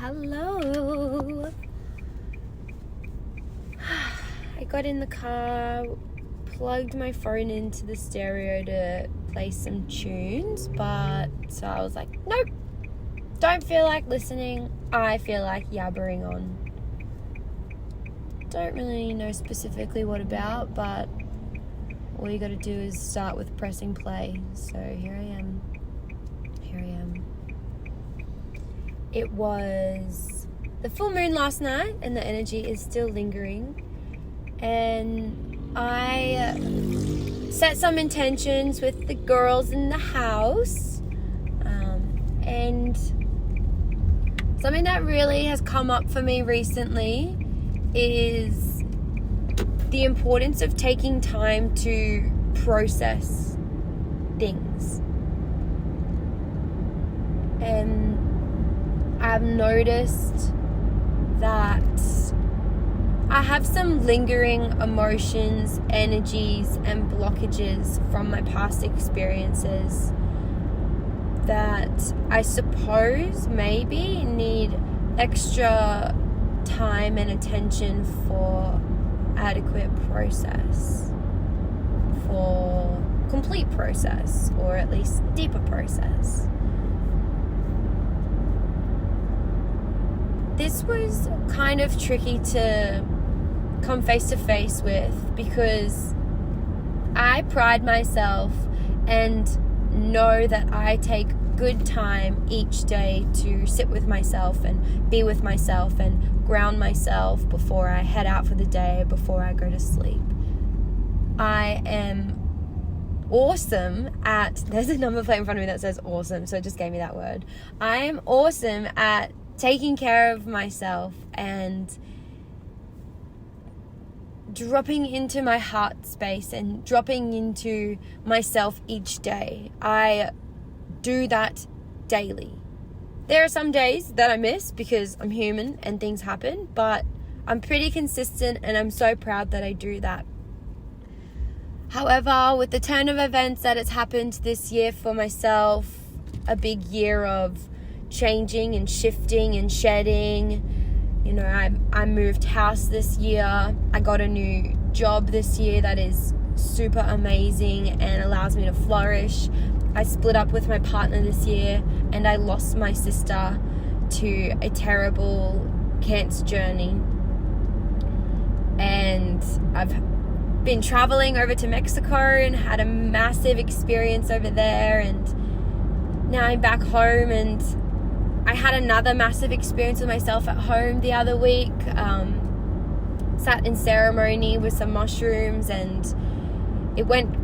Hello. I got in the car, plugged my phone into the stereo to play some tunes, but so I was like, nope, don't feel like listening. I feel like yabbering on. Don't really know specifically what about, but all you gotta do is start with pressing play. So here I am. It was the full moon last night and the energy is still lingering. And I set some intentions with the girls in the house. And something that really has come up for me recently is the importance of taking time to process things. And I've noticed that I have some lingering emotions, energies, and blockages from my past experiences that I suppose maybe need extra time and attention for adequate process, for complete process, or at least deeper process. This was kind of tricky to come face to face with because I pride myself and know that I take good time each day to sit with myself and be with myself and ground myself before I head out for the day, before I go to sleep. I am awesome at, there's a number plate in front of me that says awesome, so it just gave me that word. I am awesome at taking care of myself and dropping into my heart space and dropping into myself each day. I do that daily. There are some days that I miss because I'm human and things happen, but I'm pretty consistent and I'm so proud that I do that. However, with the turn of events that has happened this year for myself, a big year of changing and shifting and shedding. You know, I moved house this year. I got a new job this year that is super amazing and allows me to flourish. I split up with my partner this year and I lost my sister to a terrible cancer journey. And I've been traveling over to Mexico and had a massive experience over there, and now I'm back home, and I had another massive experience with myself at home the other week. Sat in ceremony with some mushrooms and it went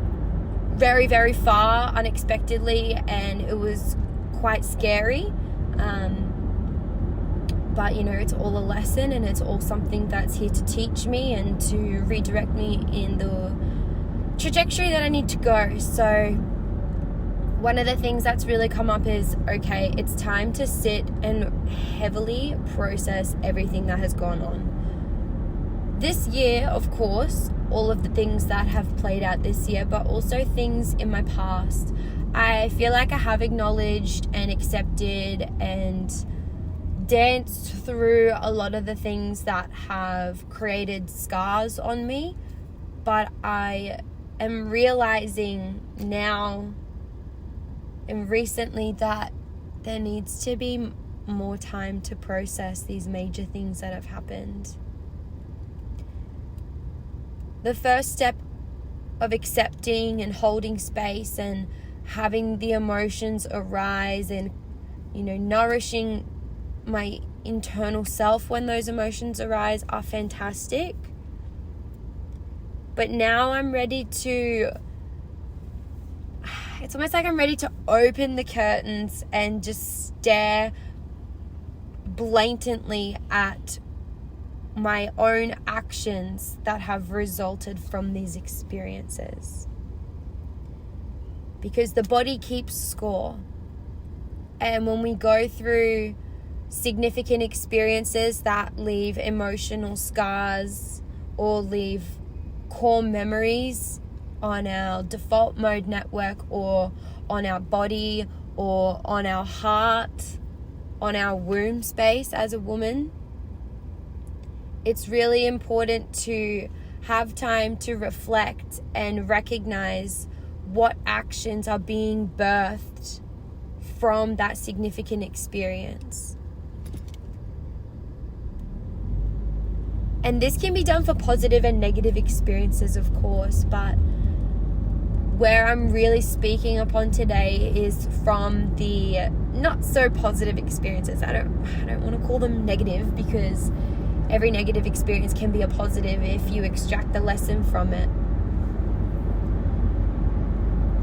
very, very far unexpectedly and it was quite scary. But you know, it's all a lesson and it's all something that's here to teach me and to redirect me in the trajectory that I need to go. So one of the things that's really come up is, okay, it's time to sit and heavily process everything that has gone on. This year, of course, all of the things that have played out this year, but also things in my past. I feel like I have acknowledged and accepted and danced through a lot of the things that have created scars on me, but I am realizing now and recently that there needs to be more time to process these major things that have happened. The first step of accepting and holding space and having the emotions arise and, you know, nourishing my internal self when those emotions arise are fantastic. But now I'm ready to, it's almost like I'm ready to open the curtains and just stare blatantly at my own actions that have resulted from these experiences. Because the body keeps score. And when we go through significant experiences that leave emotional scars or leave core memories on our default mode network or on our body or on our heart, on our womb space as a woman. It's really important to have time to reflect and recognize what actions are being birthed from that significant experience. And this can be done for positive and negative experiences, of course, but where I'm really speaking upon today is from the not so positive experiences. I don't want to call them negative, because every negative experience can be a positive if you extract the lesson from it.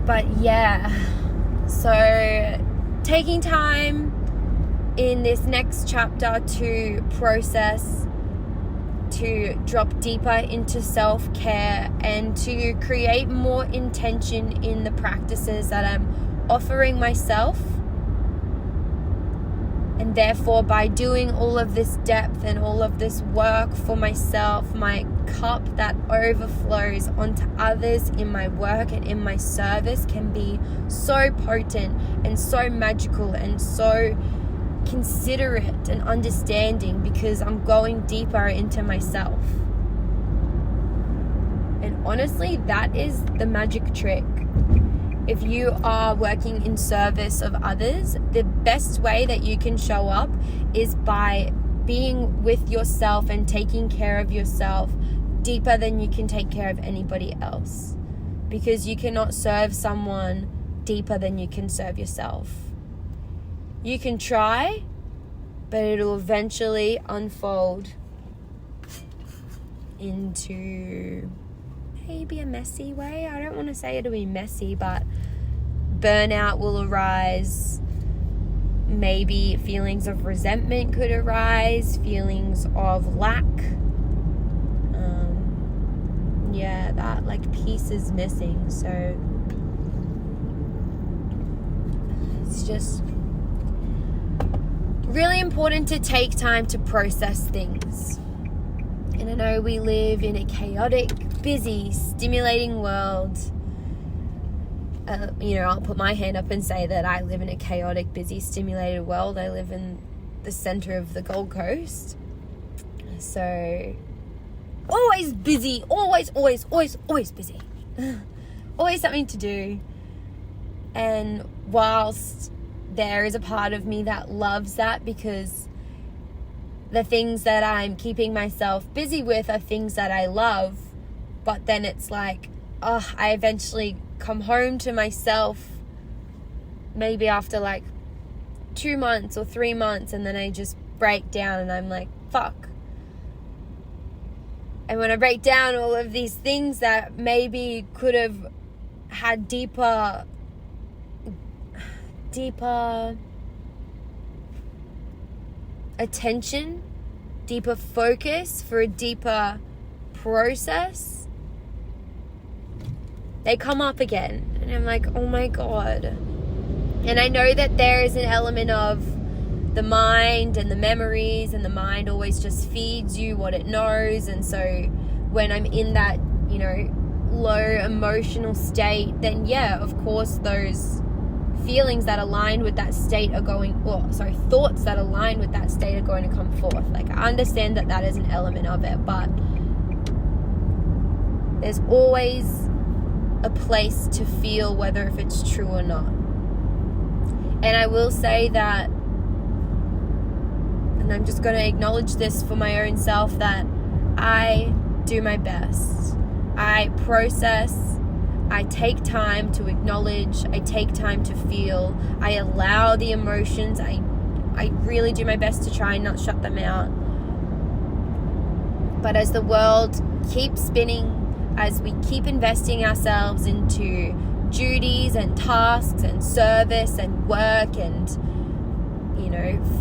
But yeah, so taking time in this next chapter to process, to drop deeper into self-care, and to create more intention in the practices that I'm offering myself. And therefore, by doing all of this depth and all of this work for myself, my cup that overflows onto others in my work and in my service can be so potent and so magical and so considerate and understanding, because I'm going deeper into myself. And honestly, that is the magic trick. If you are working in service of others, the best way that you can show up is by being with yourself and taking care of yourself deeper than you can take care of anybody else. Because you cannot serve someone deeper than you can serve yourself. You can try, but it'll eventually unfold into maybe a messy way. I don't want to say it'll be messy, but burnout will arise. Maybe feelings of resentment could arise, feelings of lack. That like piece is missing. So it's just really important to take time to process things. And I know we live in a chaotic, busy, stimulating world. I'll put my hand up and say that I live in a chaotic, busy, stimulated world. I live in the center of the Gold Coast. So, always busy. Always busy. Always something to do. And whilst there is a part of me that loves that, because the things that I'm keeping myself busy with are things that I love, but then it's like, I eventually come home to myself maybe after like 2 months or 3 months, and then I just break down and I'm like, fuck. And when I break down all of these things that maybe could have had deeper attention, deeper focus for a deeper process, they come up again. And I'm like, oh my God. And I know that there is an element of the mind and the memories, and the mind always just feeds you what it knows. And so when I'm in that, low emotional state, then yeah, of course, those feelings that align with that state thoughts that align with that state are going to come forth. Like, I understand that is an element of it, but there's always a place to feel whether if it's true or not. And I will say that, and I'm just going to acknowledge this for my own self, that I do my best. I process, I take time to acknowledge, I take time to feel, I allow the emotions, I really do my best to try and not shut them out. But as the world keeps spinning, as we keep investing ourselves into duties and tasks and service and work and,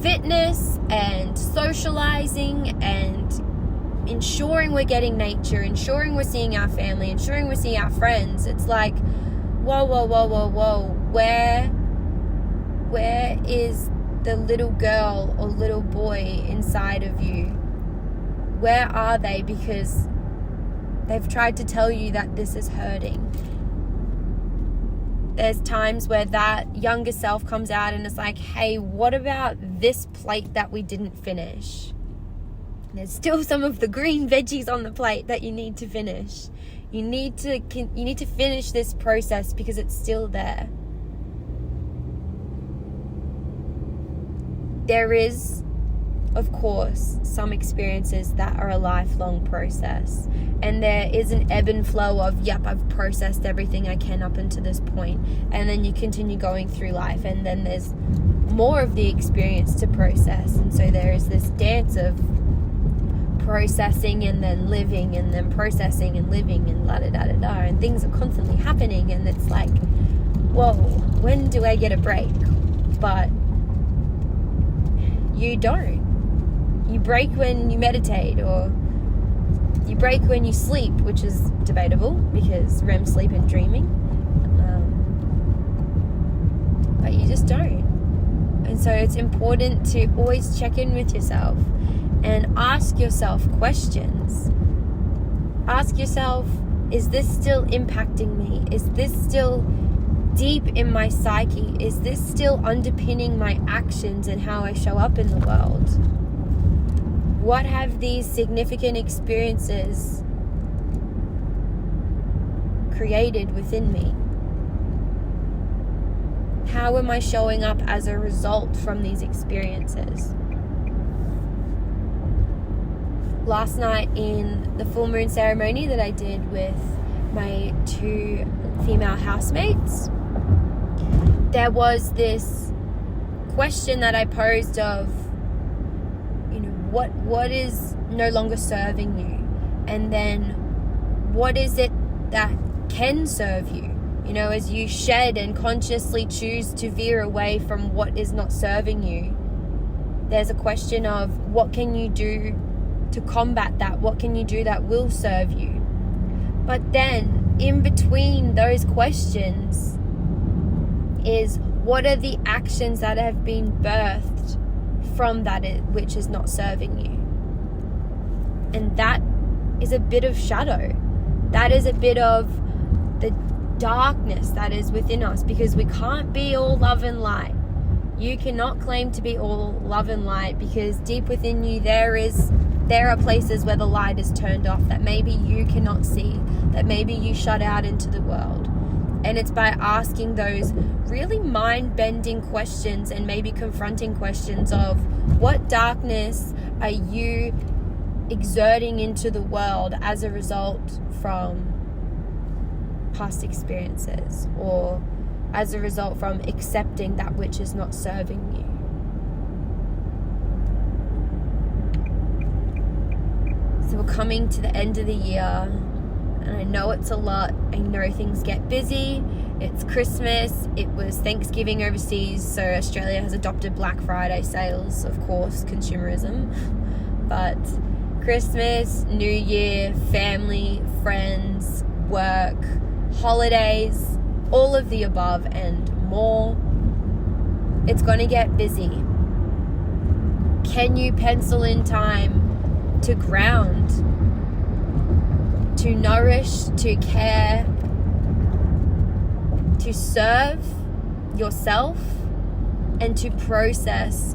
fitness and socializing and ensuring we're getting nature, ensuring we're seeing our family, ensuring we're seeing our friends, it's like, whoa, where is the little girl or little boy inside of you? Where are they? Because they've tried to tell you that this is hurting. There's times where that younger self comes out and it's like, hey, what about this plate that we didn't finish. There's still some of the green veggies on the plate that you need to finish. You need to finish this process because it's still there. There is, of course, some experiences that are a lifelong process. And there is an ebb and flow of, yep, I've processed everything I can up until this point. And then you continue going through life. And then there's more of the experience to process. And so there is this dance of processing and then living and then processing and living and la-da-da-da-da. And things are constantly happening. And it's like, whoa, when do I get a break? But you don't. You break when you meditate, or you break when you sleep, which is debatable because REM sleep and dreaming. But you just don't. And so it's important to always check in with yourself and ask yourself questions. Ask yourself, is this still impacting me? Is this still deep in my psyche? Is this still underpinning my actions and how I show up in the world? What have these significant experiences created within me? How am I showing up as a result from these experiences? Last night in the full moon ceremony that I did with my 2 female housemates, there was this question that I posed of, what is no longer serving you? And then what is it that can serve you? As you shed and consciously choose to veer away from what is not serving you, there's a question of what can you do to combat that? What can you do that will serve you? But then in between those questions is, what are the actions that have been birthed from that which is not serving you? And that is a bit of shadow. That is a bit of the darkness that is within us, because we can't be all love and light. You cannot claim to be all love and light, because deep within you there are places where the light is turned off, that maybe you cannot see, that maybe you shut out into the world. And it's by asking those really mind-bending questions and maybe confronting questions of, what darkness are you exerting into the world as a result from past experiences, or as a result from accepting that which is not serving you? So we're coming to the end of the year, and I know it's a lot. I know things get busy. It's Christmas. It was Thanksgiving overseas, so Australia has adopted Black Friday sales, of course, consumerism. But Christmas, New Year, family, friends, work, holidays, all of the above and more. It's going to get busy. Can you pencil in time to ground, to nourish, to care, to serve yourself, and to process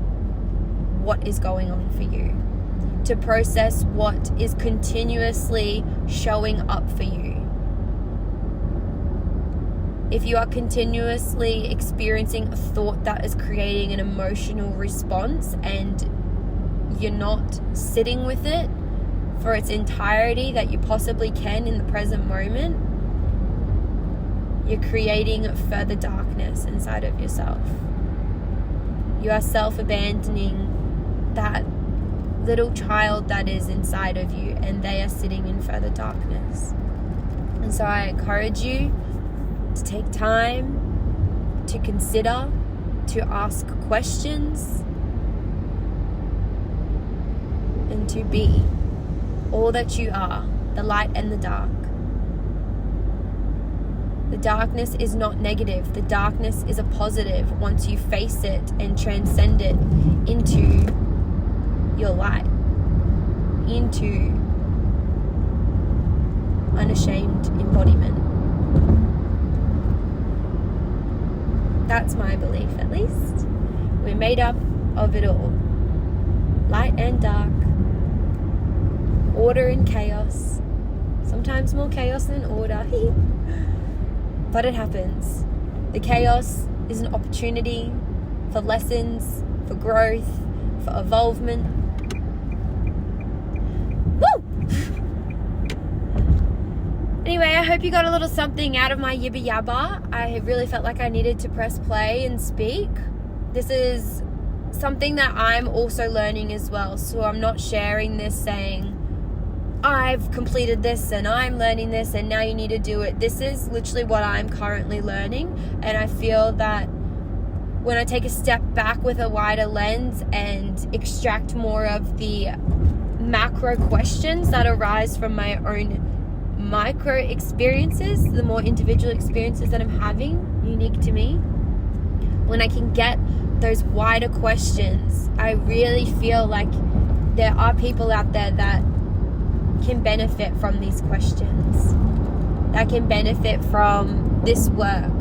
what is going on for you, to process what is continuously showing up for you? If you are continuously experiencing a thought that is creating an emotional response and you're not sitting with it for its entirety that you possibly can in the present moment, you're creating further darkness inside of yourself. You are self-abandoning that little child that is inside of you, and they are sitting in further darkness. And so I encourage you to take time to consider, to ask questions, and to be all that you are, the light and the dark. The darkness is not negative. The darkness is a positive once you face it and transcend it into your light, into unashamed embodiment. That's my belief, at least. We're made up of it all. Light and dark. Order and chaos. Sometimes more chaos than order. But it happens. The chaos is an opportunity for lessons, for growth, for evolvement. Woo! Anyway, I hope you got a little something out of my yibba yabba. I really felt like I needed to press play and speak. This is something that I'm also learning as well. So I'm not sharing this saying, I've completed this and I'm learning this and now you need to do it. This is literally what I'm currently learning. And I feel that when I take a step back with a wider lens and extract more of the macro questions that arise from my own micro experiences, the more individual experiences that I'm having, unique to me, when I can get those wider questions, I really feel like there are people out there that can benefit from these questions, that can benefit from this work.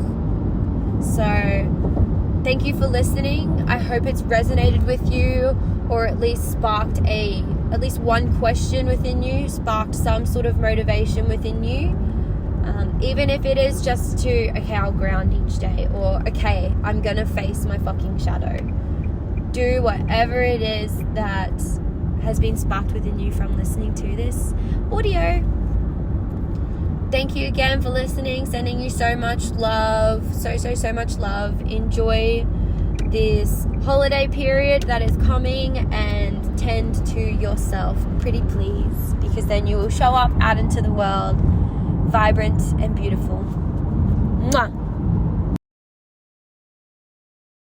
So thank you for listening. I hope it's resonated with you, or at least sparked at least one question within you, sparked some sort of motivation within you. Even if it is just to, okay, I'll ground each day, or okay, I'm gonna face my fucking shadow. Do whatever it is that has been sparked within you from listening to this audio. Thank you again for listening. Sending you so much love, so much love. Enjoy this holiday period that is coming, and tend to yourself, pretty please, because then you will show up out into the world vibrant and beautiful. Mwah!